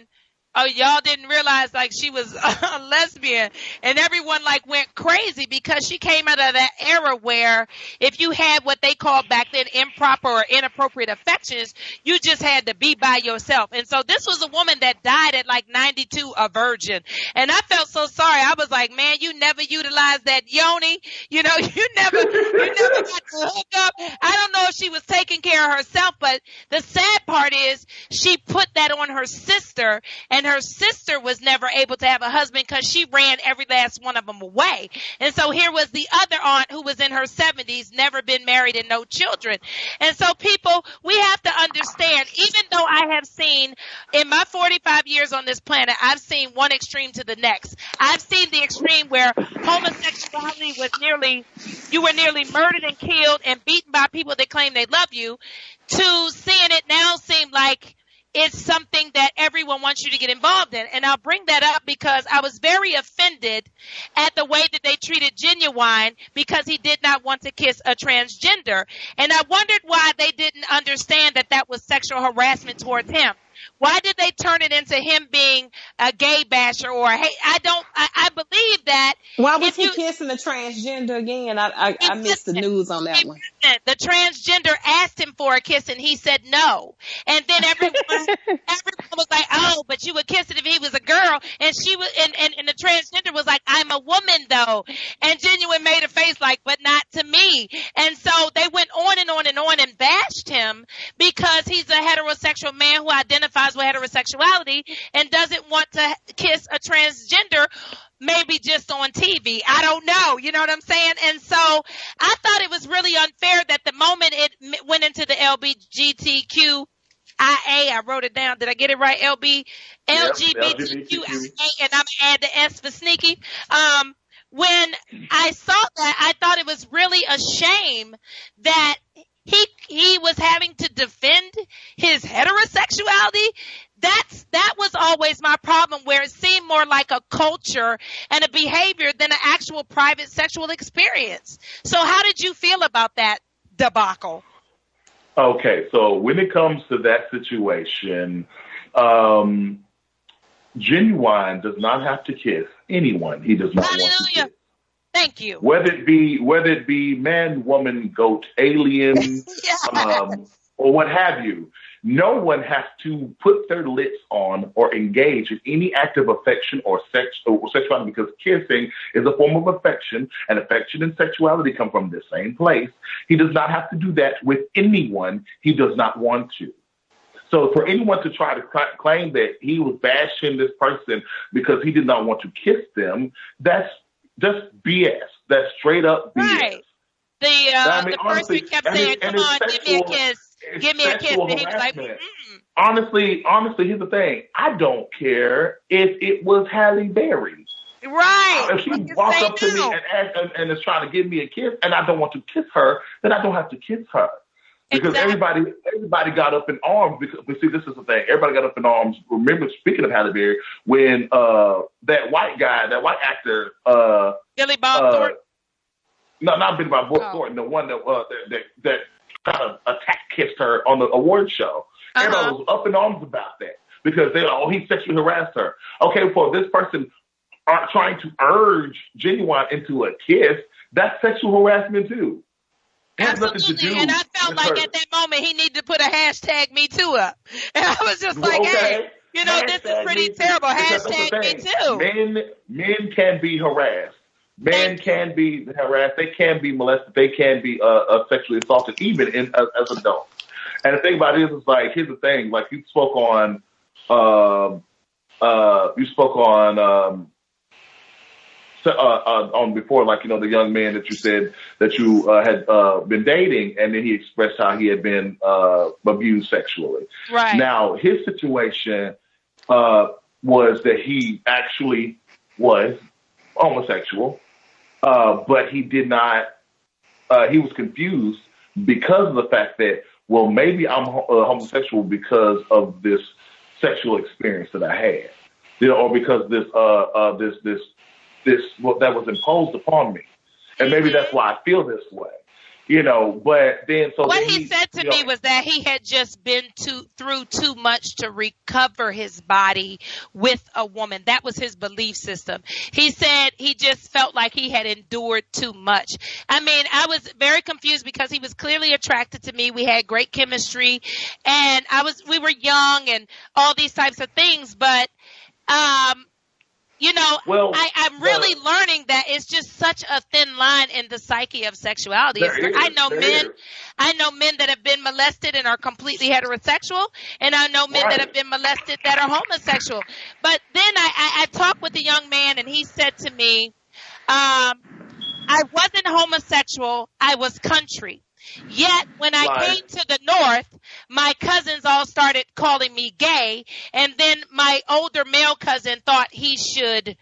Speaker 2: oh, y'all didn't realize, like, she was a lesbian. And everyone, like, went crazy because she came out of that era where if you had what they called back then improper or inappropriate affections, you just had to be by yourself. And so this was a woman that died at like 92, a virgin. And I felt so sorry. I was like, man, you never utilized that yoni. You know, you never got to hook up. I don't know if she was taking care of herself, but the sad part is she put that on her sister, and her sister was never able to have a husband because she ran every last one of them away. And so here was the other aunt who was in her 70s, never been married and no children. And so people, we have to understand, even though I have seen in my 45 years on this planet, I've seen one extreme to the next. I've seen the extreme where homosexuality was you were nearly murdered and killed and beaten by people that claim they love you, to seeing it now seem like it's something that everyone wants you to get involved in. And I'll bring that up because I was very offended at the way that they treated Genuine because he did not want to kiss a transgender. And I wondered why they didn't understand that that was sexual harassment towards him. Why did they turn it into him being a gay basher or, hey, I believe that.
Speaker 4: Why was he kissing the transgender again? I missed the news on that one.
Speaker 2: The transgender asked him for a kiss and he said no. And then everyone was like, oh, but you would kiss it if he was a girl. And she was, and the transgender was like, I'm a woman though. And Genuine made a face like, but not to me. And so they went on and on and on and bashed him because he's a heterosexual man who identifies with heterosexuality and doesn't want to kiss a transgender, maybe just on TV. I don't know. You know what I'm saying? And so I thought it was really unfair that the moment it went into the LGBTQIA, I wrote it down. Did I get it right? LGBTQIA, and I'm going to add the S for sneaky. When I saw that, I thought it was really a shame that he was having to defend his heterosexuality. That was always my problem, where it seemed more like a culture and a behavior than an actual private sexual experience. So how did you feel about that debacle?
Speaker 5: Okay, so when it comes to that situation, Genuine does not have to kiss anyone he does not want to kiss.
Speaker 2: Thank you.
Speaker 5: Whether it be man, woman, goat, alien, or what have you, no one has to put their lips on or engage in any act of affection or sexuality, because kissing is a form of affection, and affection and sexuality come from the same place. He does not have to do that with anyone he does not want to. So for anyone to try to claim that he was bashing this person because he did not want to kiss them, that's just BS. That's straight up BS.
Speaker 2: Right. The person kept saying, come on, give me a kiss. Give me a kiss. And he was like,
Speaker 5: Honestly, here's the thing. I don't care if it was Halle Berry.
Speaker 2: Right.
Speaker 5: If she walks up to me and is trying to give me a kiss and I don't want to kiss her, then I don't have to kiss her. Because everybody got up in arms. Because, see, this is the thing. Everybody got up in arms. Remember, speaking of Halle Berry, when that white actor,
Speaker 2: Billy Bob Thornton.
Speaker 5: No, not Billy Bob Thornton. The one that kind of kissed her on the award show. Everybody was up in arms about that because he sexually harassed her. Okay, for this person trying to urge Genuine into a kiss, that's sexual harassment too.
Speaker 2: Absolutely, and I felt like at that moment he needed to put a hashtag Me Too up, and I was just like, hey, this is pretty terrible. Hashtag Me Too.
Speaker 5: Men can be harassed. Men can be harassed. They can be molested. They can be sexually assaulted, even as adults. And the thing about it is like, here's the thing. Like you spoke on before, like, the young man that you said that you had been dating, and then he expressed how he had been abused sexually.
Speaker 2: Right.
Speaker 5: Now, his situation was that he actually was homosexual, but he did not, he was confused because of the fact that, well, maybe I'm homosexual because of this sexual experience that I had, or because this that was imposed upon me, and maybe that's why I feel this way, But then,
Speaker 2: what he said to me was that he had just been through too much to recover his body with a woman. That was his belief system. He said he just felt like he had endured too much. I mean, I was very confused because he was clearly attracted to me. We had great chemistry, and we were young and all these types of things, but You know,
Speaker 5: Well,
Speaker 2: I'm really learning that it's just such a thin line in the psyche of sexuality. I know men that have been molested and are completely heterosexual, and I know men that have been molested that are homosexual. But then I talked with a young man, and he said to me, I wasn't homosexual, I was country. Yet, when I came to the North, my cousins all started calling me gay, and then my older male cousin thought he should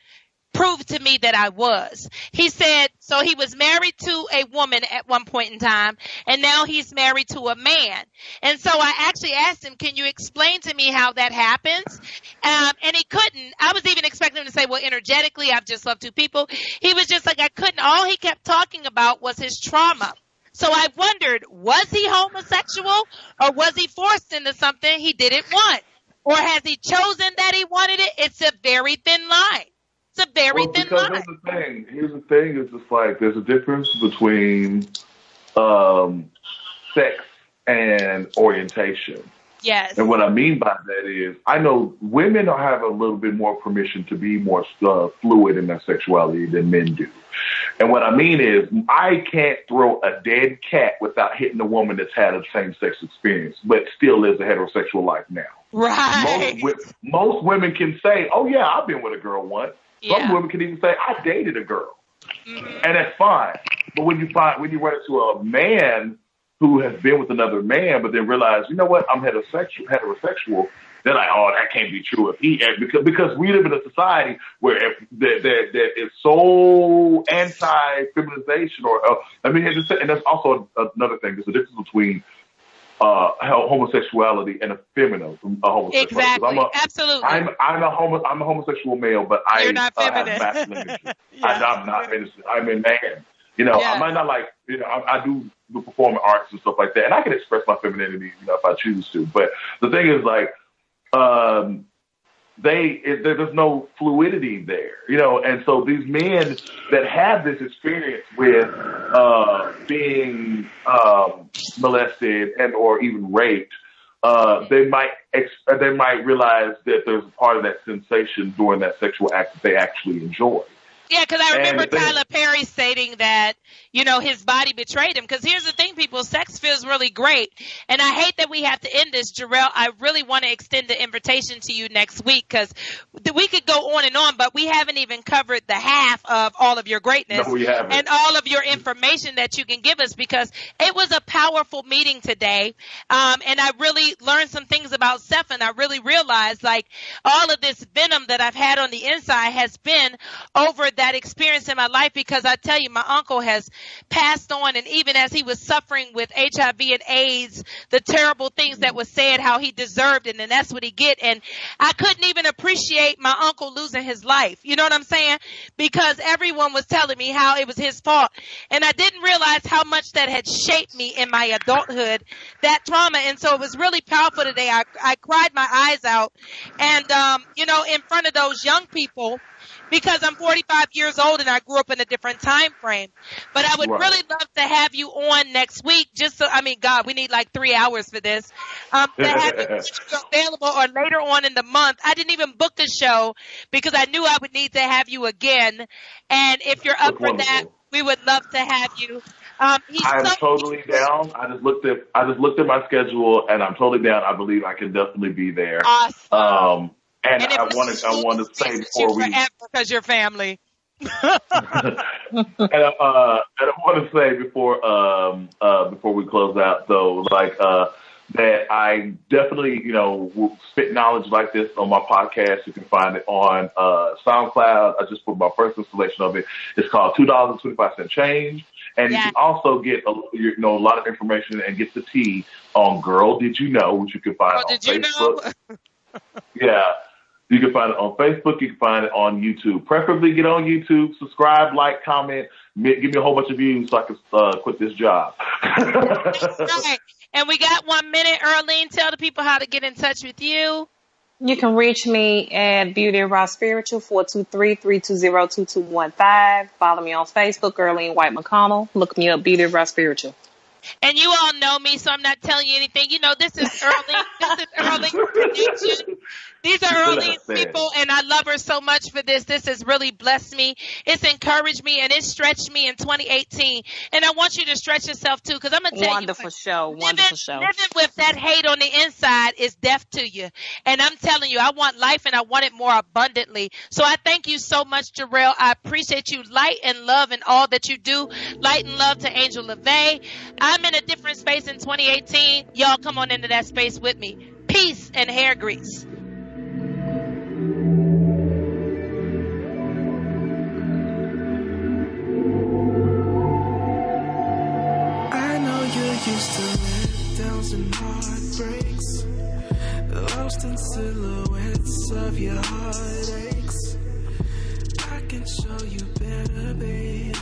Speaker 2: prove to me that I was. He said, so he was married to a woman at one point in time, and now he's married to a man. And so I actually asked him, can you explain to me how that happens? And he couldn't. I was even expecting him to say, well, energetically, I've just loved two people. He was just like, I couldn't. All he kept talking about was his trauma. So I wondered, was he homosexual, or was he forced into something he didn't want? Or has he chosen that he wanted it? It's a very thin line. It's a very thin line.
Speaker 5: Here's the thing. It's just like there's a difference between sex and orientation.
Speaker 2: Yes.
Speaker 5: And what I mean by that is, I know women have a little bit more permission to be more fluid in their sexuality than men do. And what I mean is, I can't throw a dead cat without hitting a woman that's had a same-sex experience, but still lives a heterosexual life now.
Speaker 2: Right.
Speaker 5: Most women can say, oh, yeah, I've been with a girl once.
Speaker 2: Yeah.
Speaker 5: Some women can even say, I dated a girl. Mm-hmm. And that's fine. But when you run into a man who has been with another man, but then realize, you know what, I'm heterosexual, they're like, oh, that can't be true. Because we live in a society where that is so anti-feminization, and that's also another thing. There's a difference between homosexuality and a feminine homosexuality.
Speaker 2: Exactly. Absolutely.
Speaker 5: I'm a homosexual male, but
Speaker 2: You're not feminine.
Speaker 5: have masculinity. I'm not feminine. I'm a man. You know, I might not like, you know, I do performing arts and stuff like that, and I can express my femininity, you know, if I choose to. But the thing is, like, there's no fluidity there, you know, and so these men that have this experience with being molested and or even raped, they might realize that there's a part of that sensation during that sexual act that they actually enjoy.
Speaker 2: Yeah, because I remember Tyler Perry stating that, you know, his body betrayed him. Because here's the thing, people, sex feels really great. And I hate that we have to end this, Jarrell. I really want to extend the invitation to you next week, because we could go on and on, but we haven't even covered the half of all of your greatness and all of your information that you can give us, because it was a powerful meeting today. And I really learned some things about Seth, and I really realized, like, all of this venom that I've had on the inside has been over that experience in my life, because I tell you, my uncle has passed on, and even as he was suffering with HIV and AIDS, the terrible things that was said, how he deserved it, and that's what he get. And I couldn't even appreciate my uncle losing his life. You know what I'm saying? Because everyone was telling me how it was his fault, and I didn't realize how much that had shaped me in my adulthood, that trauma. And so it was really powerful today. I cried my eyes out, and you know, in front of those young people, because I'm 45 years old and I grew up in a different time frame. But I would really love to have you on next week. Just so, I mean, God, we need like 3 hours for this. To have you available, or later on in the month. I didn't even book the show because I knew I would need to have you again. And if you're up for that, we would love to have you. I'm
Speaker 5: totally down. I just looked at my schedule, and I'm totally down. I believe I can definitely be there.
Speaker 2: Awesome.
Speaker 5: And I want to say before we,
Speaker 2: because you're family.
Speaker 5: and I want to say before we close out, though, like that I definitely, you know, will spit knowledge like this on my podcast. You can find it on SoundCloud. I just put my first installation of it. It's called $2.25 Change. And you can also get a lot of information and get the tea on Girl Did You Know, which you can find on Facebook. Yeah. You can find it on Facebook. You can find it on YouTube. Preferably get on YouTube, subscribe, like, comment, give me a whole bunch of views so I can quit this job.
Speaker 2: That's right. And we got 1 minute. Earlene, tell the people how to get in touch with you.
Speaker 4: You can reach me at Beauty Raw Spiritual, 423-320-2215. Follow me on Facebook, Earlene White McConnell. Look me up, Beauty Raw Spiritual.
Speaker 2: And you all know me, so I'm not telling you anything. You know, this is Earlene. This is Earlene Connection. These are Earlene's people, and I love her so much for this. This has really blessed me. It's encouraged me, and it's stretched me in 2018. And I want you to stretch yourself, too, because I'm going to tell you. Wonderful show. Living with that hate on the inside is death to you. And I'm telling you, I want life, and I want it more abundantly. So I thank you so much, Garrell. I appreciate you. Light and love in all that you do. Light and love to Angel LaVey. I'm in a different space in 2018. Y'all come on into that space with me. Peace and hair grease.
Speaker 1: I know you're used to letdowns and heartbreaks, lost in silhouettes of your heartaches. I can show you better, babe.